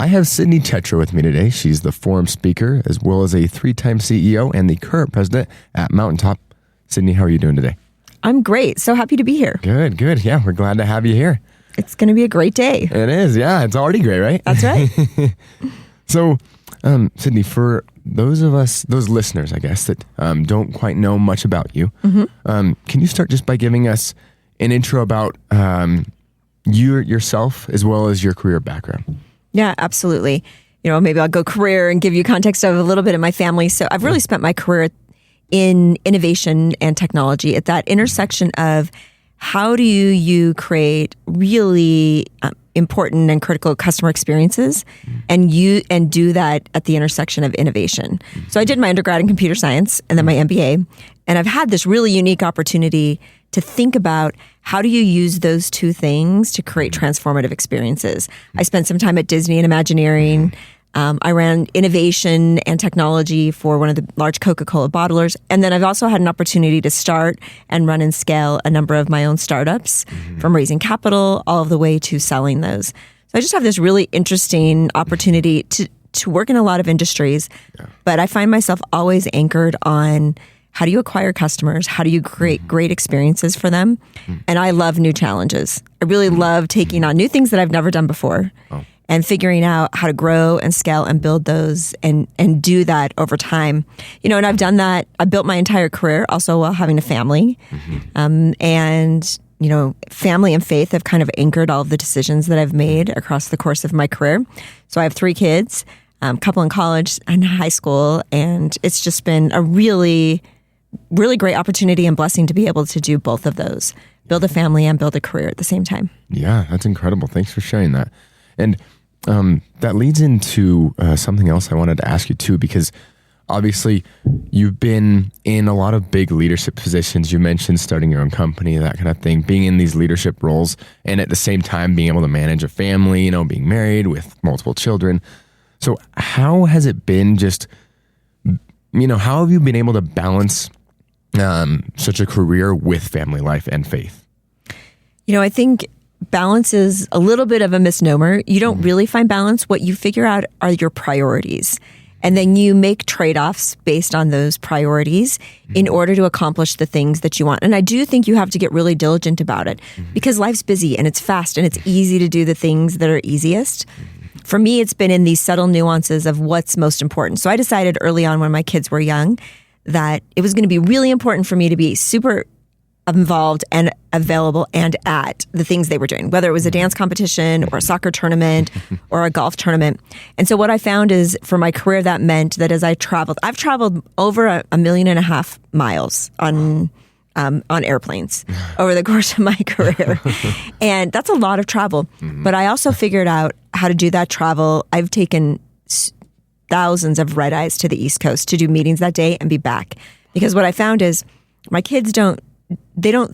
I have Cydni Tetro with me today. She's the forum speaker as well as a 3-time CEO and the current president at Mountaintop. Cydni, how are you doing today? I'm great. So happy to be here. Good. Yeah, we're glad to have you here. It's going to be a great day. It is. Yeah, it's already great, right? That's right. So, Cydni, for those listeners, I guess, that don't quite know much about you, can you start just by giving us an intro about yourself as well as your career background? Yeah, absolutely. Maybe I'll go career and give you context of a little bit of my family. So I've really spent my career in innovation and technology at that intersection of how do you create really important and critical customer experiences and do that at the intersection of innovation. So I did my undergrad in computer science and then my MBA, and I've had this really unique opportunity to think about how do you use those two things to create transformative experiences. I spent some time at Disney and Imagineering. I ran innovation and technology for one of the large Coca-Cola bottlers. And then I've also had an opportunity to start and run and scale a number of my own startups, from raising capital all of the way to selling those. So I just have this really interesting opportunity to work in a lot of industries, but I find myself always anchored on how do you acquire customers? How do you create great experiences for them? And I love new challenges. I really love taking on new things that I've never done before and figuring out how to grow and scale and build those and do that over time. And I've done that. I built my entire career also while having a family. And family and faith have kind of anchored all of the decisions that I've made across the course of my career. So I have 3 kids, a couple in college and high school, and it's just been a really great opportunity and blessing to be able to do both of those, build a family and build a career at the same time. Yeah, that's incredible. Thanks for sharing that. And that leads into something else I wanted to ask you too, because obviously you've been in a lot of big leadership positions. You mentioned starting your own company, that kind of thing, being in these leadership roles, and at the same time being able to manage a family, being married with multiple children. So how has it been how have you been able to balance such a career with family life and faith? I think balance is a little bit of a misnomer. You don't really find balance. What you figure out are your priorities. And then you make trade-offs based on those priorities in order to accomplish the things that you want. And I do think you have to get really diligent about it because life's busy and it's fast and it's easy to do the things that are easiest. For me, it's been in these subtle nuances of what's most important. So I decided early on when my kids were young that it was going to be really important for me to be super involved and available and at the things they were doing, whether it was a dance competition or a soccer tournament or a golf tournament. And so what I found is for my career, that meant that as I've traveled over 1.5 million miles on airplanes over the course of my career. And that's a lot of travel. But I also figured out how to do that travel. I've taken thousands of red eyes to the East Coast to do meetings that day and be back. Because what I found is my kids don't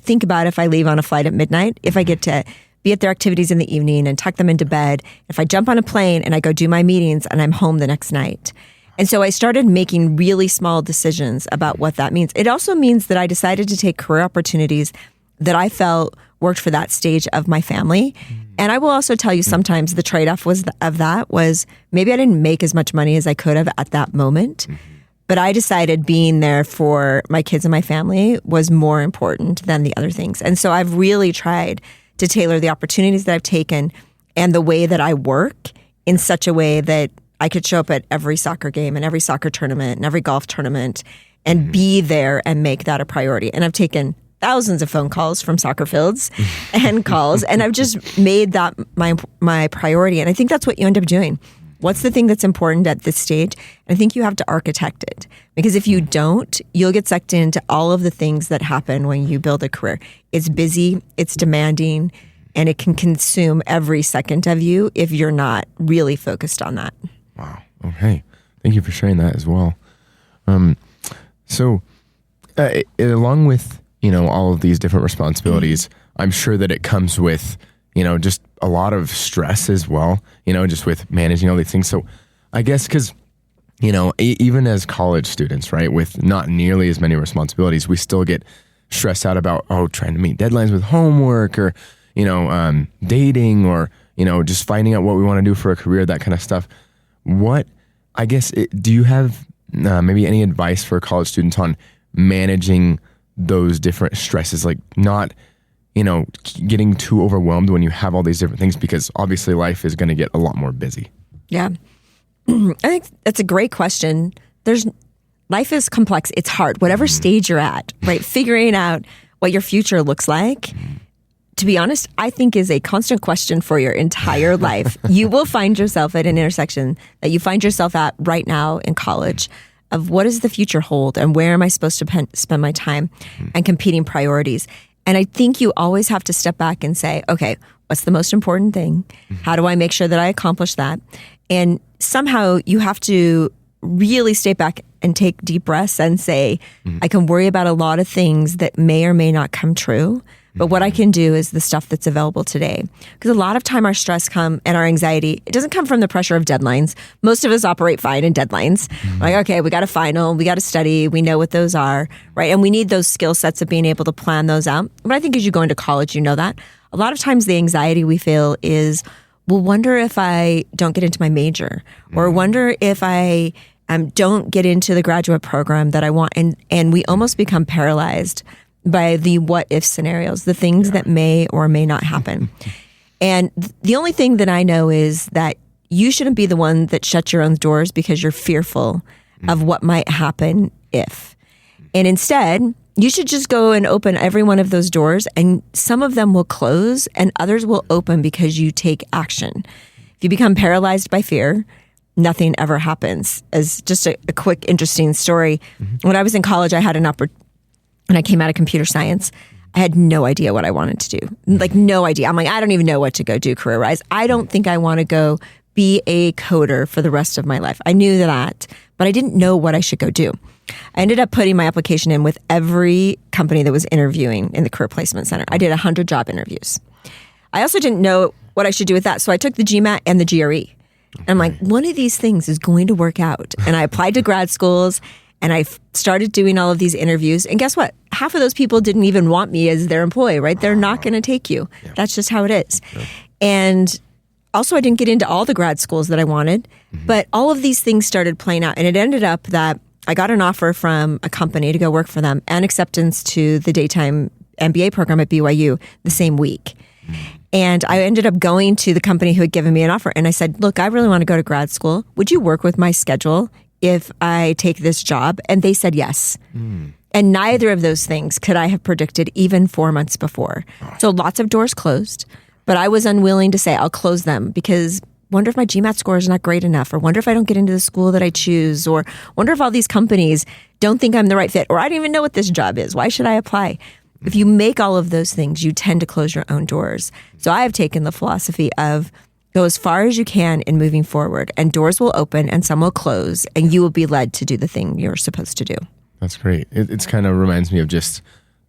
think about if I leave on a flight at midnight, if I get to be at their activities in the evening and tuck them into bed, if I jump on a plane and I go do my meetings and I'm home the next night. And so I started making really small decisions about what that means. It also means that I decided to take career opportunities that I felt worked for that stage of my family. And I will also tell you sometimes the trade-off was maybe I didn't make as much money as I could have at that moment. But I decided being there for my kids and my family was more important than the other things. And so I've really tried to tailor the opportunities that I've taken and the way that I work in such a way that I could show up at every soccer game and every soccer tournament and every golf tournament and be there and make that a priority. And I've taken thousands of phone calls from soccer fields and calls, and I've just made that my priority. And I think that's what you end up doing. What's the thing that's important at this stage? And I think you have to architect it, because if you don't, you'll get sucked into all of the things that happen when you build a career. It's busy, it's demanding, and it can consume every second of you if you're not really focused on that. Wow. Okay. Thank you for sharing that as well. So along with, all of these different responsibilities, I'm sure that it comes with, just a lot of stress as well, just with managing all these things. So I guess because, even as college students, right, with not nearly as many responsibilities, we still get stressed out about, trying to meet deadlines with homework or, dating or, just finding out what we want to do for a career, that kind of stuff. Do you have maybe any advice for college students on managing those different stresses, like not, getting too overwhelmed when you have all these different things, because obviously life is going to get a lot more busy? Yeah. I think that's a great question. Life is complex. It's hard. Whatever stage you're at, right? Figuring out what your future looks like, to be honest, I think is a constant question for your entire life. You will find yourself at an intersection that you find yourself at right now in college of what does the future hold and where am I supposed to spend my time, and competing priorities. And I think you always have to step back and say, okay, what's the most important thing? How do I make sure that I accomplish that? And somehow you have to really stay back and take deep breaths and say, I can worry about a lot of things that may or may not come true. But what I can do is the stuff that's available today. Because a lot of time our stress and our anxiety, it doesn't come from the pressure of deadlines. Most of us operate fine in deadlines. Like, okay, we got a final, we got to study, we know what those are, right? And we need those skill sets of being able to plan those out. But I think as you go into college, you know that. A lot of times the anxiety we feel is, well, wonder if I don't get into my major, or wonder if I don't get into the graduate program that I want. And we almost become paralyzed by the what if scenarios, the things that may or may not happen. And the only thing that I know is that you shouldn't be the one that shuts your own doors because you're fearful of what might happen if. And instead, you should just go and open every one of those doors, and some of them will close and others will open because you take action. If you become paralyzed by fear, nothing ever happens. As just a quick, interesting story, when I was in college, I had an opportunity. And I came out of computer science. I had no idea what I wanted to do. Like, no idea. I'm like, I don't even know what to go do career-wise. I don't think I want to go be a coder for the rest of my life. I knew that, but I didn't know what I should go do. I ended up putting my application in with every company that was interviewing in the Career Placement Center. I did 100 job interviews. I also didn't know what I should do with that. So I took the GMAT and the GRE. And I'm like, one of these things is going to work out. And I applied to grad schools. And I started doing all of these interviews. And guess what? Half of those people didn't even want me as their employee, right? They're not going to take you. Yeah. That's just how it is. Yeah. And also, I didn't get into all the grad schools that I wanted. But all of these things started playing out. And it ended up that I got an offer from a company to go work for them and acceptance to the daytime MBA program at BYU the same week. And I ended up going to the company who had given me an offer. And I said, look, I really want to go to grad school. Would you work with my schedule if I take this job? And they said yes. And neither of those things could I have predicted even 4 months before. So lots of doors closed, but I was unwilling to say I'll close them because wonder if my GMAT score is not great enough, or wonder if I don't get into the school that I choose, or wonder if all these companies don't think I'm the right fit, or I don't even know what this job is. Why should I apply? If you make all of those things, you tend to close your own doors. So I have taken the philosophy of go as far as you can in moving forward, and doors will open and some will close, and you will be led to do the thing you're supposed to do. That's great. It's kind of reminds me of just,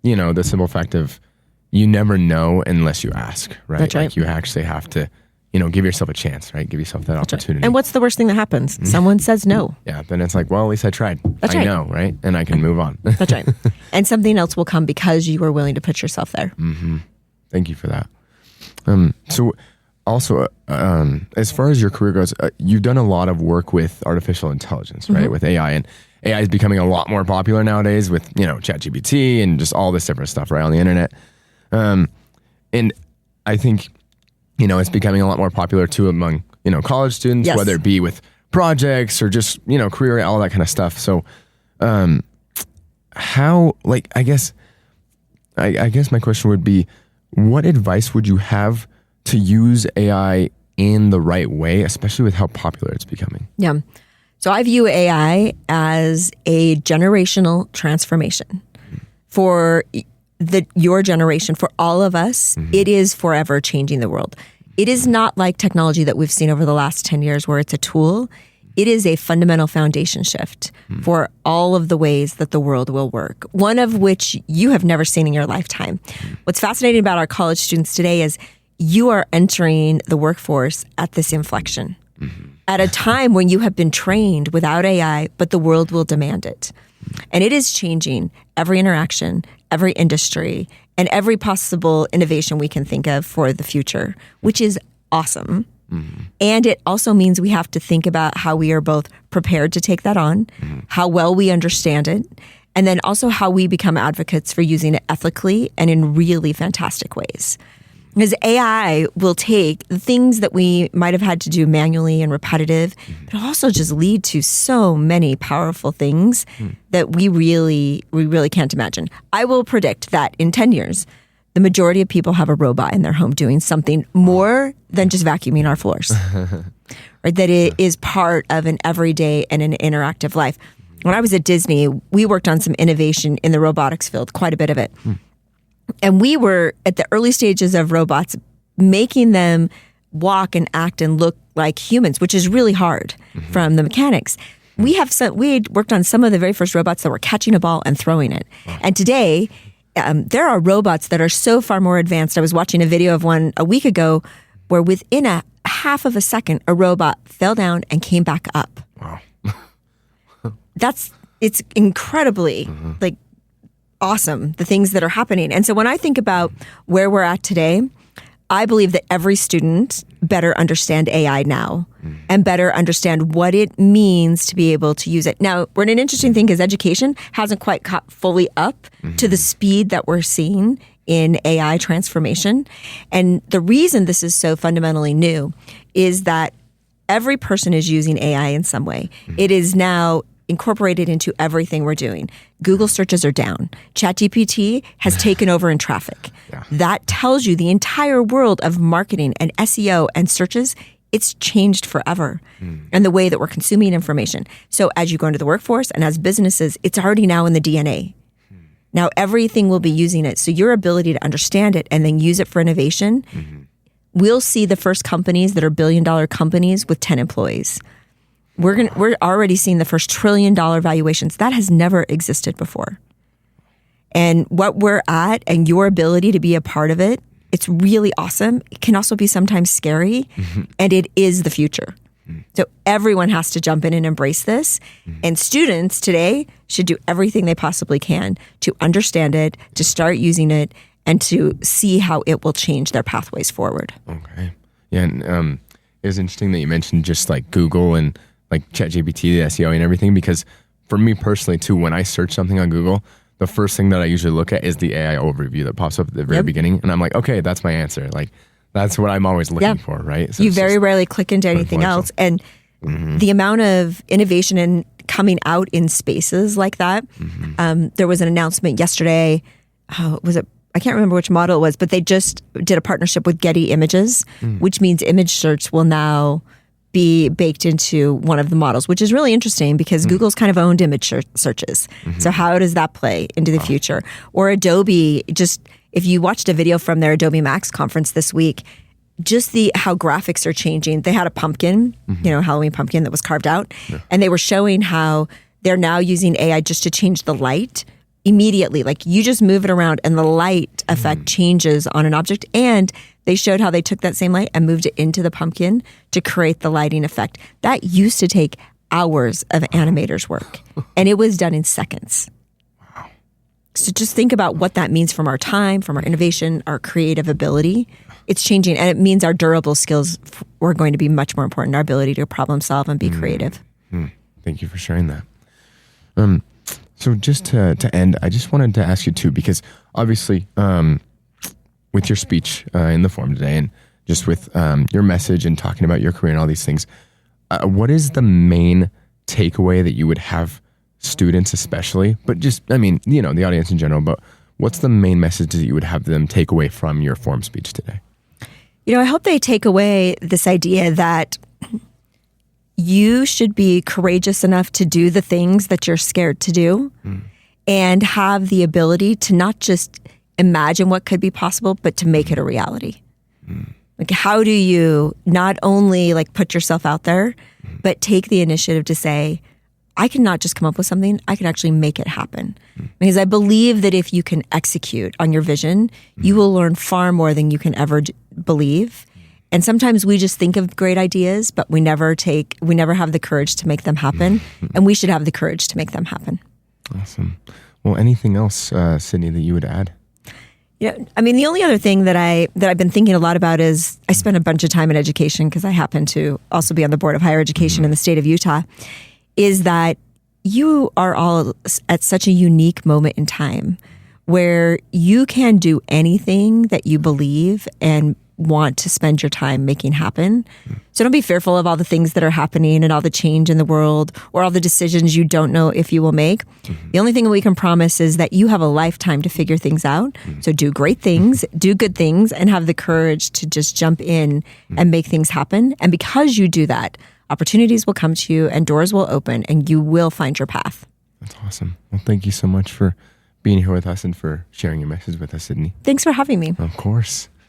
the simple fact of you never know unless you ask, right? That's right. Like you actually have to, give yourself a chance, right? Give yourself that opportunity. Right. And what's the worst thing that happens? Someone says no. Yeah, then it's like, well, at least I tried. That's I right. know, right? And I can move on. That's right. And something else will come because you were willing to put yourself there. Thank you for that. So also, as far as your career goes, you've done a lot of work with artificial intelligence, right? With AI, and AI is becoming a lot more popular nowadays with, ChatGPT and just all this different stuff, right, on the internet. And I think, it's becoming a lot more popular too among, college students, yes. whether it be with projects or just, career, all that kind of stuff. So, how, I guess my question would be, what advice would you have to use AI in the right way, especially with how popular it's becoming? Yeah. So I view AI as a generational transformation for your generation, for all of us. It is forever changing the world. It is not like technology that we've seen over the last 10 years where it's a tool. It is a fundamental foundation shift for all of the ways that the world will work, one of which you have never seen in your lifetime. What's fascinating about our college students today is you are entering the workforce at this inflection, at a time when you have been trained without AI, but the world will demand it. And it is changing every interaction, every industry, and every possible innovation we can think of for the future, which is awesome. And it also means we have to think about how we are both prepared to take that on, how well we understand it, and then also how we become advocates for using it ethically and in really fantastic ways. Because AI will take the things that we might have had to do manually and repetitive, but it'll also just lead to so many powerful things that we really can't imagine. I will predict that in 10 years, the majority of people have a robot in their home doing something more than just vacuuming our floors. Right? That it is part of an everyday and an interactive life. When I was at Disney, we worked on some innovation in the robotics field, quite a bit of it. And we were at the early stages of robots, making them walk and act and look like humans, which is really hard from the mechanics. We had worked on some of the very first robots that were catching a ball and throwing it. And today, there are robots that are so far more advanced. I was watching a video of one a week ago where within a half of a second, a robot fell down and came back up. Wow. It's incredibly awesome, the things that are happening. And so when I think about where we're at today, I believe that every student better understand AI now and better understand what it means to be able to use it. Now, we're in an interesting thing because education hasn't quite caught fully up to the speed that we're seeing in AI transformation. And the reason this is so fundamentally new is that every person is using AI in some way. It is now incorporated into everything we're doing. Google searches are down. ChatGPT has taken over in traffic. That tells you the entire world of marketing and SEO and searches, it's changed forever. And the way that we're consuming information. So as you go into the workforce and as businesses, it's already now in the DNA. Now everything will be using it. So your ability to understand it and then use it for innovation, we'll see the first companies that are billion-dollar companies with 10 employees. We're already seeing the first $1 trillion valuations. That has never existed before. And what we're at and your ability to be a part of it, it's really awesome. It can also be sometimes scary, and it is the future. So everyone has to jump in and embrace this. And students today should do everything they possibly can to understand it, to start using it, and to see how it will change their pathways forward. Okay. Yeah, and it was interesting that you mentioned just like Google and like ChatGPT, the SEO and everything, because for me personally too, when I search something on Google, the first thing that I usually look at is the AI overview that pops up at the very beginning. And I'm like, okay, that's my answer. Like, that's what I'm always looking for, right? So you very rarely click into anything else. And the amount of innovation and coming out in spaces like that, there was an announcement yesterday, was it? I can't remember which model it was, but they just did a partnership with Getty Images, which means image search will now be baked into one of the models, which is really interesting because Google's kind of owned image searches. So how does that play into the future? Or Adobe, just if you watched a video from their Adobe Max conference this week, just how graphics are changing. They had a pumpkin, Halloween pumpkin that was carved out, and they were showing how they're now using AI just to change the light immediately. Like you just move it around and the light effect changes on an object. And they showed how they took that same light and moved it into the pumpkin to create the lighting effect. That used to take hours of animators' work, and it was done in seconds. Wow. So just think about what that means from our time, from our innovation, our creative ability. It's changing, and it means our durable skills are going to be much more important, our ability to problem solve and be creative. Thank you for sharing that. So just to end, I just wanted to ask you too, because obviously with your speech in the forum today and just with your message and talking about your career and all these things, what is the main takeaway that you would have students especially, but just, the audience in general, but what's the main message that you would have them take away from your forum speech today? I hope they take away this idea that you should be courageous enough to do the things that you're scared to do and have the ability to not just imagine what could be possible, but to make it a reality. Like, how do you not only put yourself out there, but take the initiative to say, I can not just come up with something, I can actually make it happen. Because I believe that if you can execute on your vision, you will learn far more than you can ever believe. And sometimes we just think of great ideas, but we never have the courage to make them happen. And we should have the courage to make them happen. Awesome. Well, anything else, Cydni, that you would add? Yeah, I mean, the only other thing that I've been thinking a lot about is I spent a bunch of time in education because I happen to also be on the board of higher education in the state of Utah, is that you are all at such a unique moment in time where you can do anything that you believe and want to spend your time making happen. So don't be fearful of all the things that are happening and all the change in the world or all the decisions you don't know if you will make. The only thing we can promise is that you have a lifetime to figure things out. So do great things, do good things, and have the courage to just jump in and make things happen. And because you do that, opportunities will come to you and doors will open and you will find your path. That's awesome. Well, thank you so much for being here with us and for sharing your message with us, Cydni. Thanks for having me. Of course.